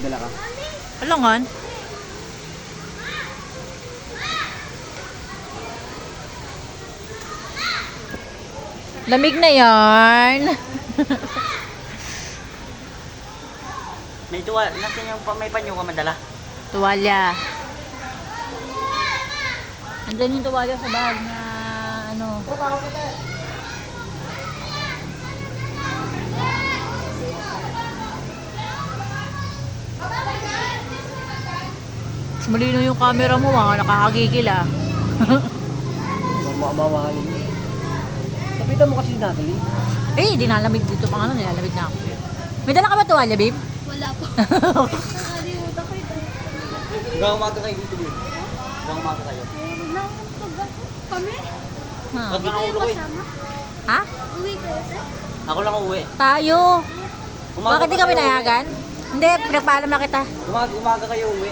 dala ka. Alangan. Lamig na yarn. May tuwa, natin yung may panyo ka madala. Tuwalya. Andyan yung tuwalya sa bag na ano. Mas malino yung camera mo, nakakagigil ah. Mamahalin mo. Lapitan mo kasi natin. Eh, di nalamig dito pang ano, nilalamig na ako. May dala ka ba tuwalya, babe? Wala po. Nakalimutan ko ito. Hanggang umaga kayo dito, babe. Hanggang umaga kayo. Nakapag kami? Ha? Pag Hindi kayo ulo ko eh. kasama? Ha? Uwi kayo, sir? Ako lang uuwi. Tayo. Umaga Bakit di pa kami kayo nayagan? Hindi, pinagpaalam na kita. Umaga kayo uuwi.